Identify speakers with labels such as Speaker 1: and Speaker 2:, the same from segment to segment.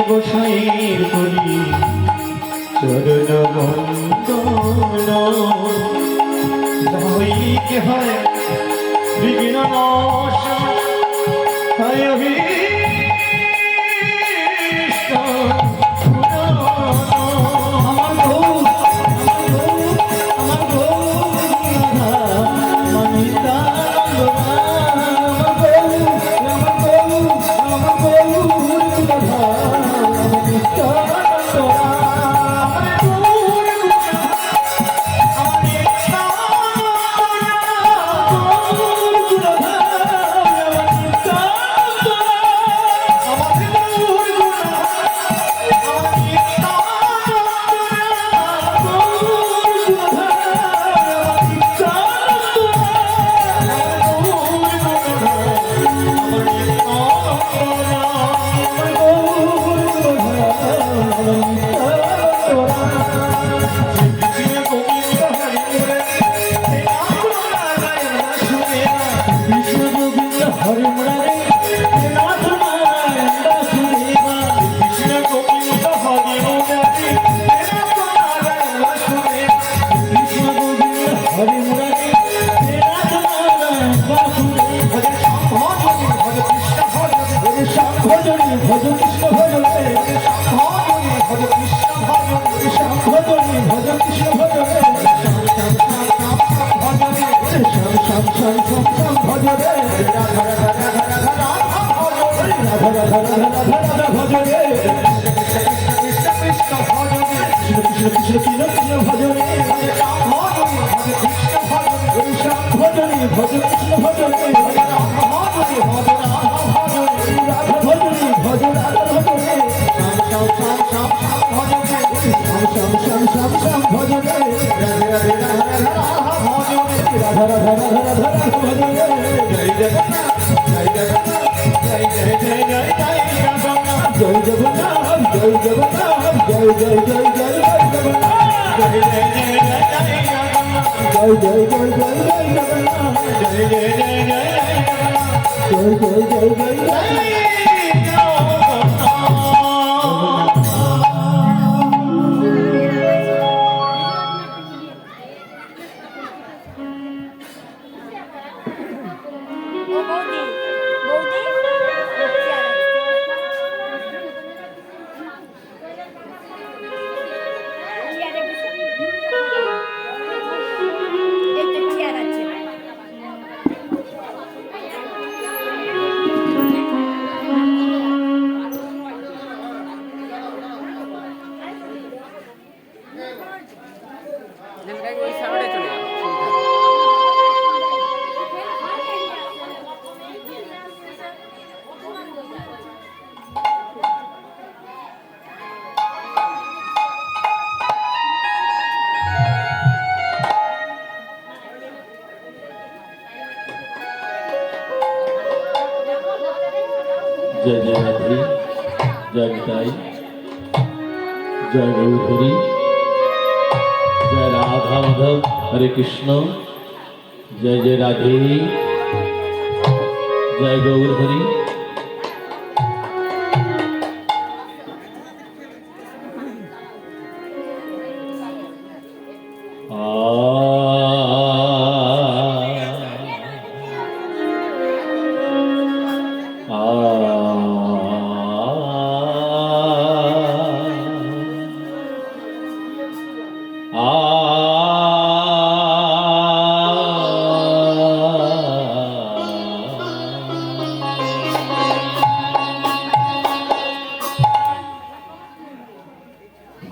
Speaker 1: গোসাইর করি চরণ বন্দন হইকে হয় বিঘ্ন নাশ হয়
Speaker 2: ওই সামনে চলে যাও।
Speaker 1: जय जय राधे, जय गीताई, जय गौरी, जय राधा माधव, हरे कृष्ण, जय जय राधे, जय गौरी।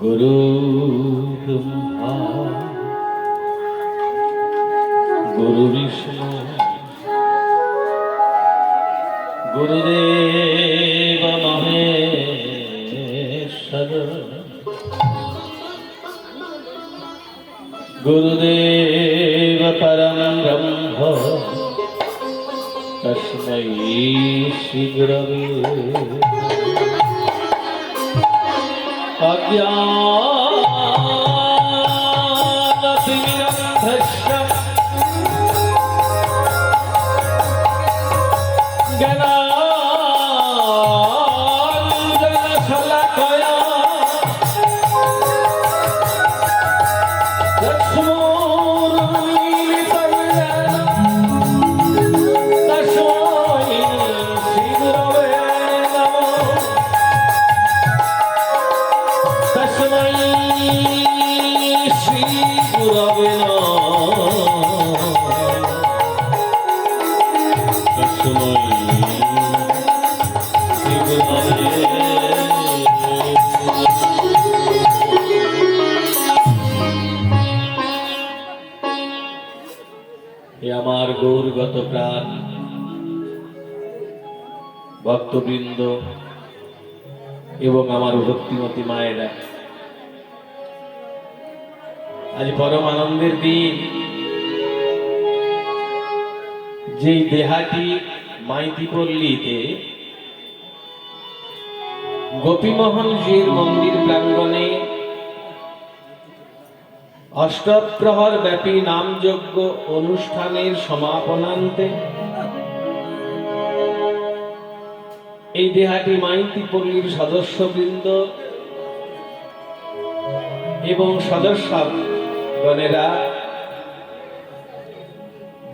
Speaker 1: गुरु ब्रह्मा गुरु विष्णु गुरुदेव महेश्वर गुरुदेव परम ब्रह्म तस्मै श्री गुरवे अज्ञानतिमिरन्धस्य ज्ञानाञ्जनशलाकया चक्षुरुन्मीलितं येन तस्मै श्रीगुरवे नमः। तस्मै श्रीगुरवे नमः। तस्मै श्रीगुरवे। হে আমার গৌরগত প্রাণ ভক্তবৃন্দ এবং আমার ভক্তিমতী মায়েরা, আজ পরম আনন্দের দিন। যে দেহাটি মাইতিপল্লীতে গোপীমোহনজির মন্দির প্রাঙ্গণে অষ্টপ্রহর ব্যাপী নামযজ্ঞ অনুষ্ঠানের সমাপনান্তে এই দেহাটি মাইতিপল্লীর সদস্যবৃন্দ এবং সদস্যগণেরা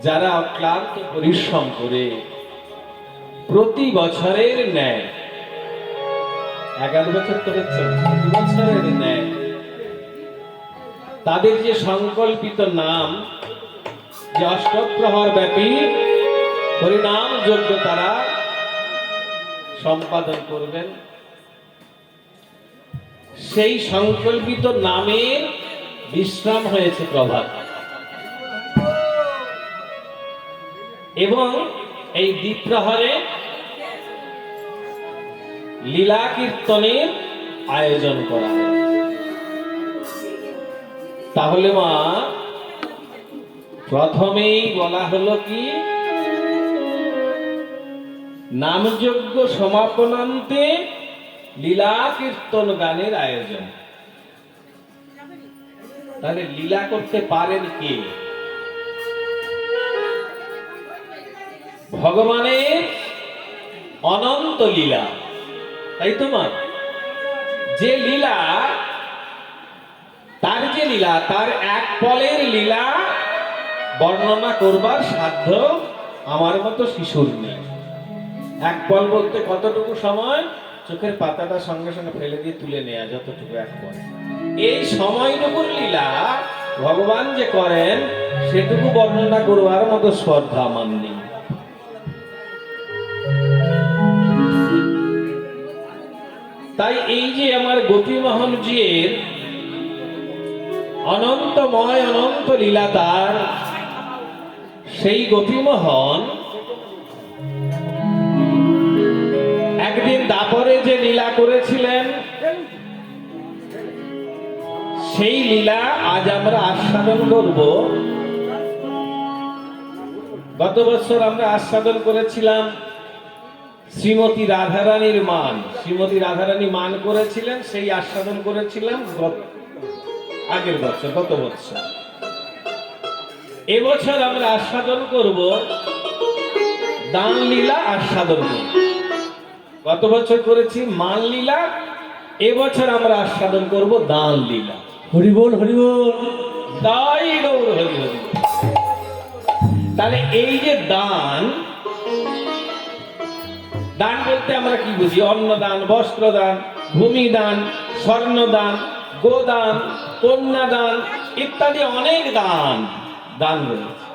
Speaker 1: যারা অক্লান্ত পরিশ্রম করে প্রতি বছরের ন্যায় 11 বছর তো হচ্ছে, প্রতি বছরের ন্যায় তাদের যে সংকল্পিত নাম, যে অষ্টপ্রহর ব্যাপী হরিনাম যজ্ঞ তারা সম্পাদন করবেন, সেই সংকল্পিত নামের বিশ্রাম হয়েছে প্রভাত। এবং এই দ্বিপ্রহরে লীলা কীর্তনের আয়োজন করা হয়। তাহলে মা প্রথমেই বলা হলো কি, নামযজ্ঞ সমাপনান্তে লীলা কীর্তন গানের আয়োজন। তাহলে লীলা করতে পারেন কে? ভগবানের অনন্ত লীলা, তাই তো মা? যে লীলা, তার যে লীলা, তার এক পলের লীলা বর্ণনা করবার সাধ্য আমার মতো শিশুর নেই। এক পল বলতে কতটুকু সময়? চোখের পাতাটা সঙ্গে সঙ্গে ফেলে দিয়ে তুলে নেওয়া, যতটুকু এক পল। এই সময়টুকুর লীলা ভগবান যে করেন সেটুকু বর্ণনা করবার মতো স্পর্ধা আমার নেই। তাই এই যে আমার গোপীমোহনজির অনন্তময় অনন্ত লীলা তার। সেই গোপীমোহন একদিন দাপরে যে লীলা করেছিলেন, সেই লীলা আজ আমরা আস্বাদন করব। গত বছর আমরা আস্বাদন করেছিলাম শ্রীমতী রাধারানীর মান। শ্রীমতী রাধারানী মান করেছিলেন, সেই আস্বাদন করেছিলাম আগের বছর, গত বছর। এবছর আমরা আস্বাদন করব দান লীলা আস্বাদন করব। গত বছর করেছি মান লীলা, এবছর আমরা আস্বাদন করব দান লীলা।
Speaker 2: হরি বল হরি বল।
Speaker 1: তাই গৌর হরি হরি। তাহলে এই যে দান, দান বলতে আমরা কি বুঝি? অন্নদান, বস্ত্রদান, ভূমিদান, স্বর্ণদান, গোদান, কন্যাদান ইত্যাদি অনেক দান দান রয়েছে।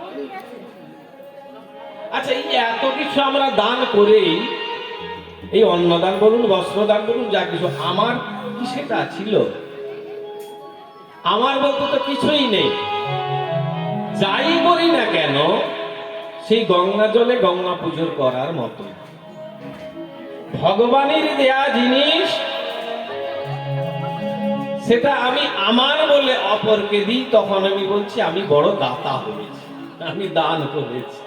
Speaker 1: আচ্ছা, এই এত কিছু আমরা দান করেই, এই অন্নদান বলুন, বস্ত্রদান বলুন, যা কিছু, আমার কি সেটা ছিল? আমার বলতে তো কিছুই নেই। যাই করি না কেন, সেই গঙ্গা জলে গঙ্গা পুজো করার মতো। ভগবানের দেয়া জিনিস, সেটা আমি আমার বলে অপরকে দিই, তখন আমি বলছি আমি বড় দাতা হয়েছি, আমি দান করেছি।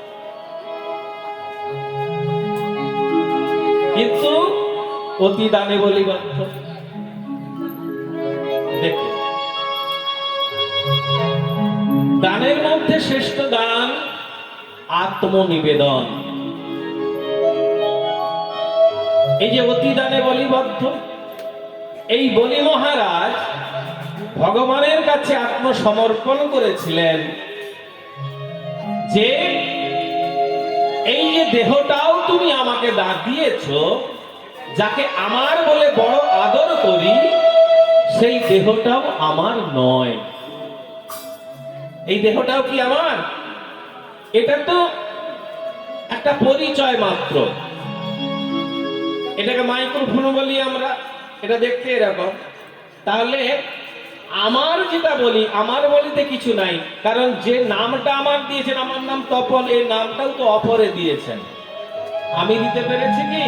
Speaker 1: কিন্তু অতি দানে বলি বাধ্য। দেখে, দানের মধ্যে শ্রেষ্ঠ দান আত্মনিবেদন। এই যে অতি দানে বলিবদ্ধ, এই বলি মহারাজ ভগবানের কাছে আত্মসমর্পণ করেছিলেন যে এই যে দেহটাও তুমি আমাকে দান দিয়েছ, যাকে আমার বলে বড় আদর করি, সেই দেহটাও আমার নয়। এই দেহটাও কি আমার? এটা তো একটা পরিচয় মাত্র। এটাকে মাইক্রোফোন বলি আমরা, এটা দেখতে এরকম। তাহলে আমার যেটা বলি, আমার বলিতে কিছু নাই, কারণ যে নামটা আমার দিয়েছেন, আমার নাম তপন, এই নামটাও তো অপরে দিয়েছেন। আমি দিতে পেরেছি কি?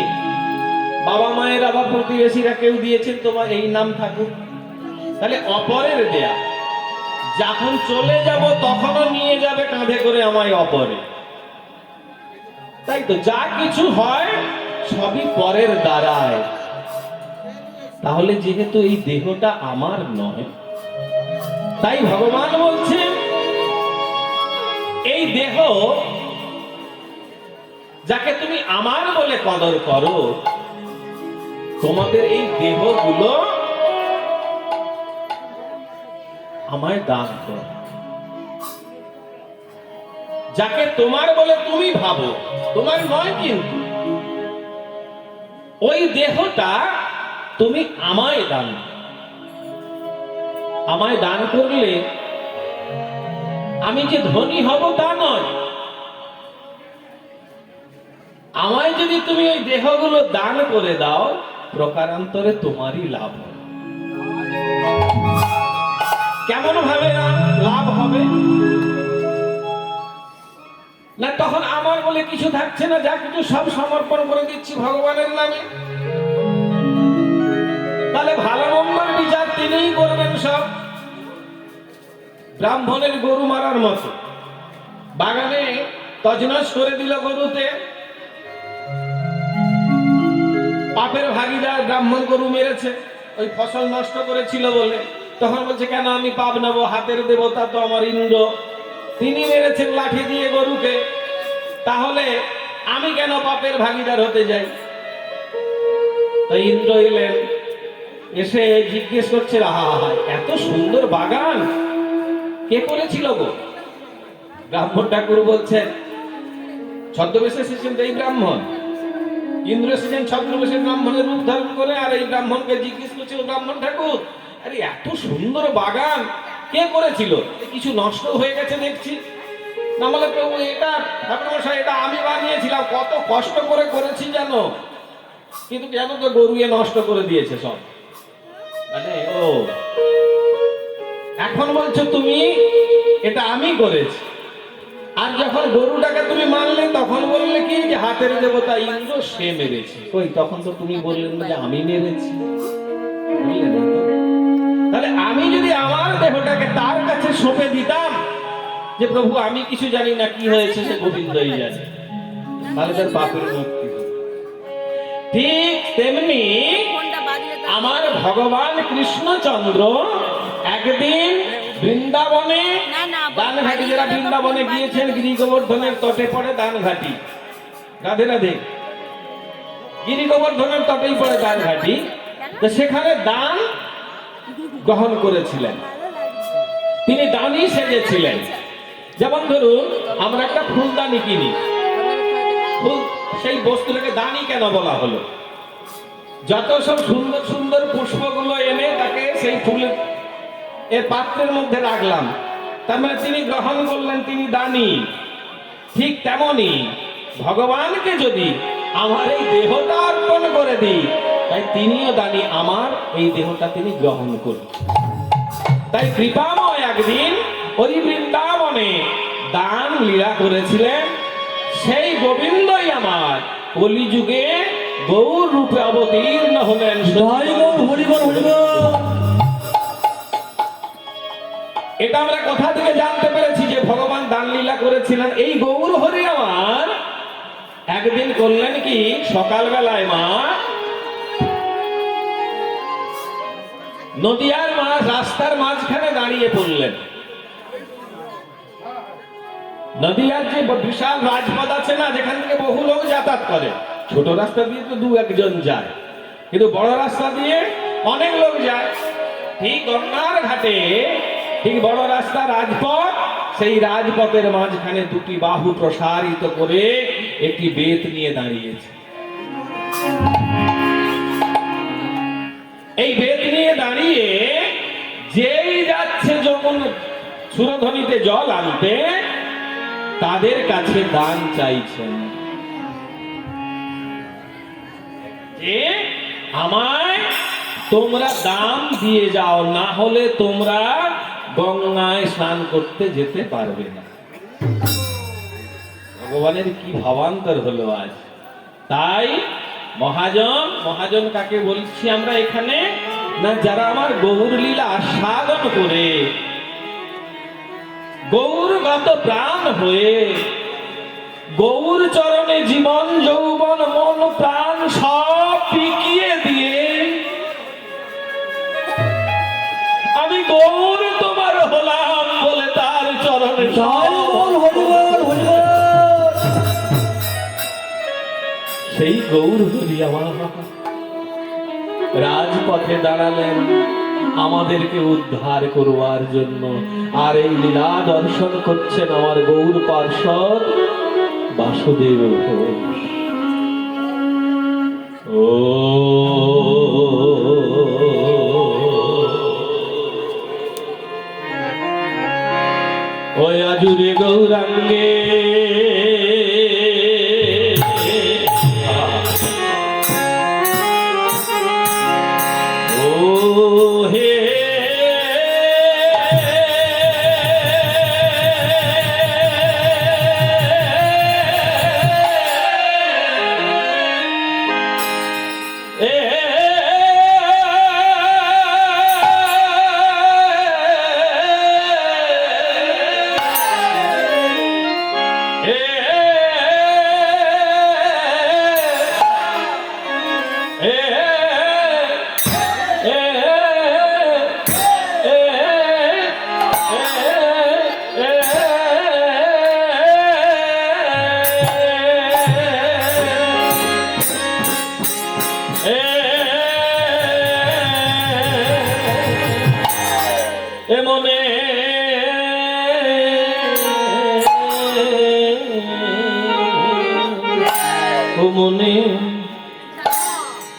Speaker 1: বাবা মায়ের আবার প্রতিবেশীরা কেউ দিয়েছেন তোমার এই নাম থাকুক, তাহলে অপরের দেয়া। যখন চলে যাব তখনও নিয়ে যাবে কাঁধে করে আমায় অপরে। তাই তো যা কিছু হয় সবই পরের দ্বারায়। তাহলে যেহেতু এই দেহটা আমার নয়, তাই ভগবান বলছেন এই দেহ যাকে তুমি আমার বলে কদর করো, তোমাদের এই দেহগুলো আমায় দান করো। যাকে তোমার বলে তুমি ভাবো, তোমার নয়, কিন্তু ওই দেহটা তুমি আমায় দান, আমায় দান করলে আমি যে ধনী হব তা নয়। আমায় যদি তুমি ওই দেহগুলো দান করে দাও, প্রকারান্তরে তোমারই লাভ হবে। কেমন ভাবে লাভ হবে? না তখন আমার বলে কিছু থাকছে না, যা কিছু সব সমর্পণ করে দিচ্ছি ভগবানের নামে। তাহলে ভালো মন্দের বিচার তিনিই করবেন সব। ব্রাহ্মণের গরু মারার মতো বাগানে তছনছ করে দিল গরুতে, পাপের ভাগীদার ব্রাহ্মণ গরু মেরেছে, ওই ফসল নষ্ট করেছিল বলে। তখন বলছে কেন আমি পাপ নেব? হাতের দেবতা তো আমার ইন্দ্র, তিনি মেরেছেন লাঠি দিয়ে গরুকে, তাহলে আমি কেন পাপের ভাগীদার হতে যাই? তো ইন্দ্র এলেন, এসে জিজ্ঞেস করছে এত সুন্দর বাগান কে করেছিল গো? ব্রাহ্মণ ঠাকুর বলছেন ছদ্মবেশে এসেছেন এই ব্রাহ্মণ, ইন্দ্র এসেছেন ছদ্মবেশে ব্রাহ্মণের রূপ ধারণ করে, আর এই ব্রাহ্মণকে জিজ্ঞেস করছে ব্রাহ্মণ ঠাকুর আরে এত সুন্দর বাগান কে করেছিল? কিছু নষ্ট হয়ে গেছে দেখছি। না বলে প্রভু এটা ঠাকুরমশাই এটা আমি বানিয়েছিলাম, কত কষ্ট করে করেছি জানো, কিন্তু জানো তো গরুয়ে নষ্ট করে দিয়েছে সব। মানে ও এখন বলছো তুমি এটা আমি করেছি, আর যখন গরুটাকে তুমি মারলে তখন বললে কি যে হাতের দেবতা ইন্দ্র সে মেরেছে। কই, তখন তো তুমি বললেন যে আমি মেরেছি। বুঝলেন না তো? তাহলে আমি যদি আমার দেহটাকে তার কাছে সঁপে দিতাম যে প্রভু আমি কিছু জানি না, কি হয়েছে সে গোবিন্দই জানে, তাহলে তার পাপের মুক্তি হতো। ঠিক তেমনি আমার ভগবান কৃষ্ণচন্দ্র একদিন বৃন্দাবনে দানঘাটি, যারা বৃন্দাবনে গিয়েছেন গিরি গোবর্ধনের তটে পড়ে দানঘাটি, রাধে রাধে, গিরি গোবর্ধনের তটেই পড়ে দানঘাটি, তো সেখানে দান গ্রহণ করেছিলেন। তিনি দানি সেজেছিলেন। যেমন ধরুন আমরা একটা ফুলদানি কিনি, ফুল সেই বস্তুটাকে দানি কেন বলা হলো? যত সব সুন্দর সুন্দর পুষ্পগুলো এনে তাকে সেই ফুলের এর পাত্রের মধ্যে রাখলাম, তার মানে তিনি গ্রহণ করলেন, তিনি দানি। ঠিক তেমনি ভগবানকে যদি আমার এই দেহটা অর্পণ করে দিই, তাই তিনিও দানি, আমার এই দেহটা তিনি গ্রহণ করলেন। তাই কৃপাময় একদিন ওই বৃন্দাবনে দান লীলা করেছিলেন। সেই গোবিন্দই আমার কলিযুগে গৌর রূপে অবতীর্ণ হলেন। এটা আমরা কোথা থেকে জানতে পেরেছি যে ভগবান দান লীলা করেছিলেন? এই গৌর হরি আমার একদিন করলেন কি, সকালবেলায় মা নদিয়ার মা রাস্তার মাঝখানে দাঁড়িয়ে পড়লেন। নদিয়ার যে বিশাল রাজপথ আছে না, যেখান থেকে বহু লোক যাতায়াত করে, ছোট রাস্তা দিয়ে তো দু একজন যায়, কিন্তু বড় রাস্তা দিয়ে অনেক লোক যায়। ঠিক গঙ্গার ঘাটে, ঠিক বড় রাস্তা রাজপথ, সেই রাজপথের মাঝখানে দুটি বাহু প্রসারিত করে একটি বেত নিয়ে দাঁড়িয়েছে। এই বেত নিয়ে দাঁড়িয়ে যেই যাচ্ছে যখন সুরধ্বনিতে জল আনতে, তাদের কাছে দান চাইছেন যে আমায় তোমরা দান দিয়ে যাও, না হলে তোমরা গঙ্গায় স্নান করতে যেতে পারবে না। ভগবানের কি ভাবান্তর হলো আজ। তাই মহাজন, মহাজন কাকে বলছি আমরা এখানে? না, যারা আমার গৌর লীলা আস্বাদন করে গৌরগত প্রাণ হয়ে গৌর চরণে জীবন যৌবন মন প্রাণ সব পিকিয়ে দিয়ে আমি গৌর তোমার হলাম বলে তার চরণে সেই গৌর হরি আমার রাজপথে দাঁড়ালেন আমাদেরকে উদ্ধার করবার জন্য। আর এই লীলা দর্শন করছেন আমার গৌর পার্ষদ বাসুদেব ঘোষ। ও আজুরে গৌরাঙ্গে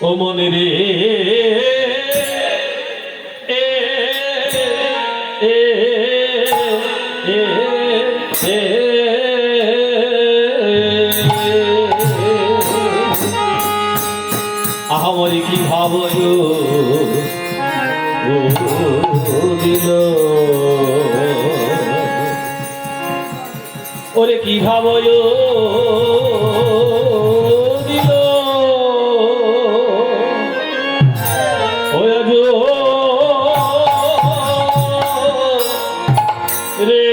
Speaker 1: ও মনে রে আহামরি কি ভাবো দিল ওরে কি ভাবলো দিল ওরে রে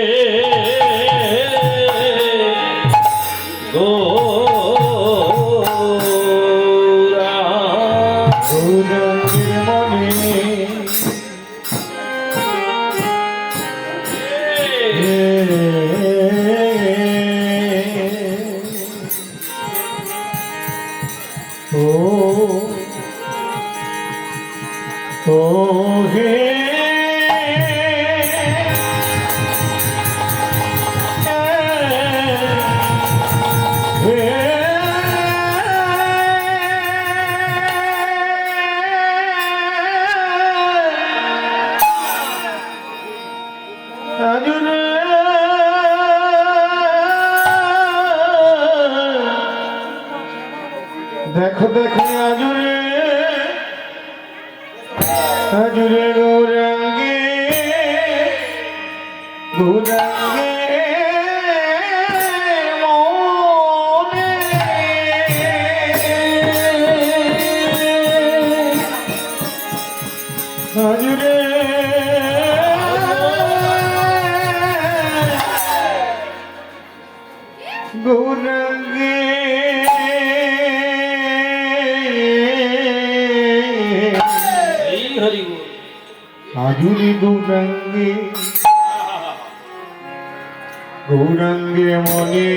Speaker 2: দেখো দেখো আজুরে আজুরে গৌরাঙ্গে গৌরাঙ্গে মনে আজুরে গৌরাঙ্গে আজুরে গৌরাঙ্গে গৌরাঙ্গে মনে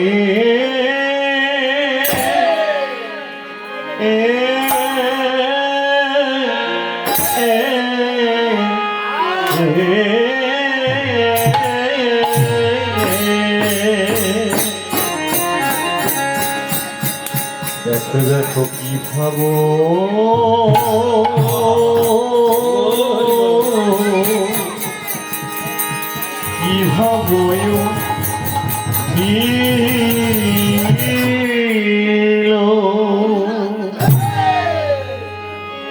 Speaker 2: দেখো দেখো কি ভাবো কি ভাবো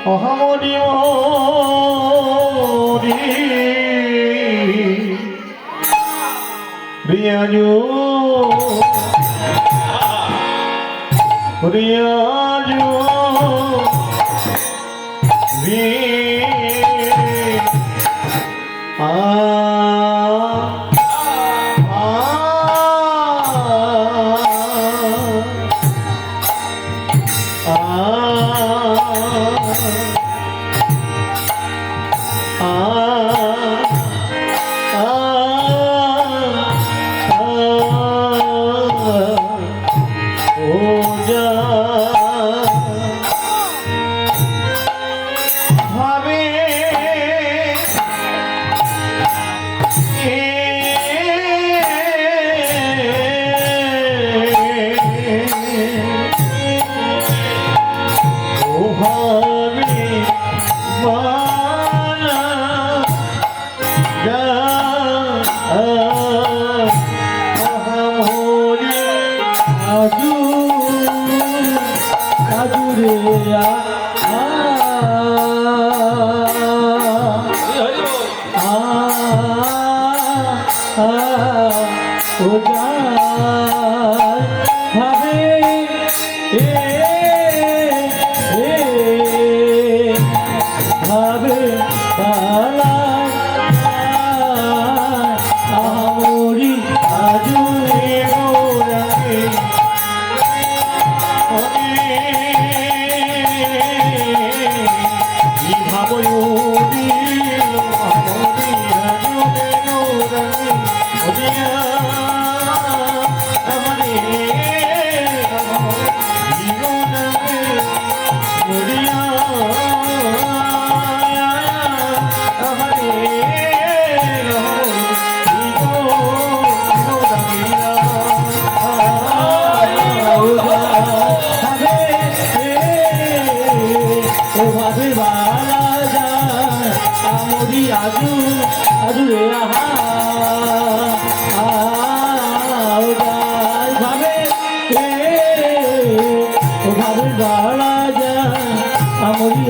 Speaker 2: অহামরি মরি রিয়াজু রিয়াজু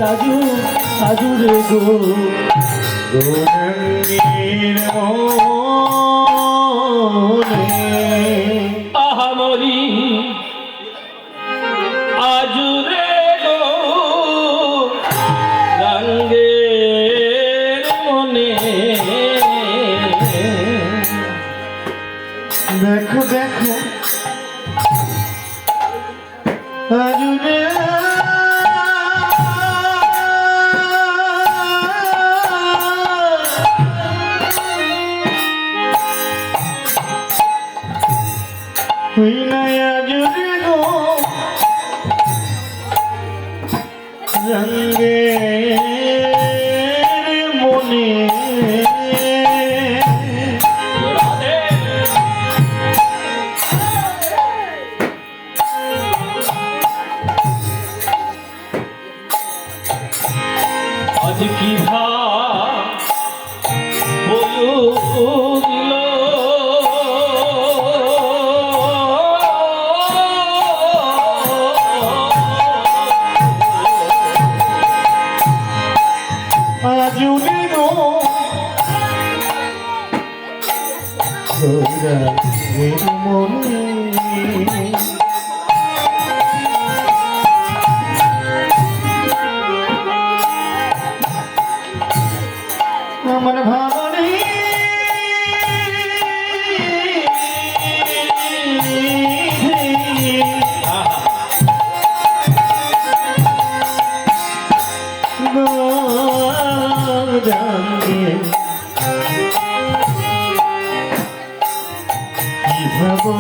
Speaker 3: আজু আজু রে গো
Speaker 2: রঙের মনে
Speaker 1: আহামরি আজুরে গো রঙ্গের মনে
Speaker 2: দেখো দেখো আজুরে হই না আজুরে গো রঙের মনে
Speaker 1: আজ কি বলুল
Speaker 2: আজুরে গো রঙের মনে আমার ভালো নেই কিভাবে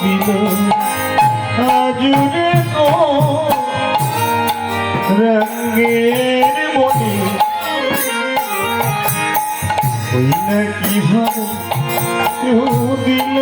Speaker 2: দিল আজুরে গো রঙের মনে হই না কিভাবে দিল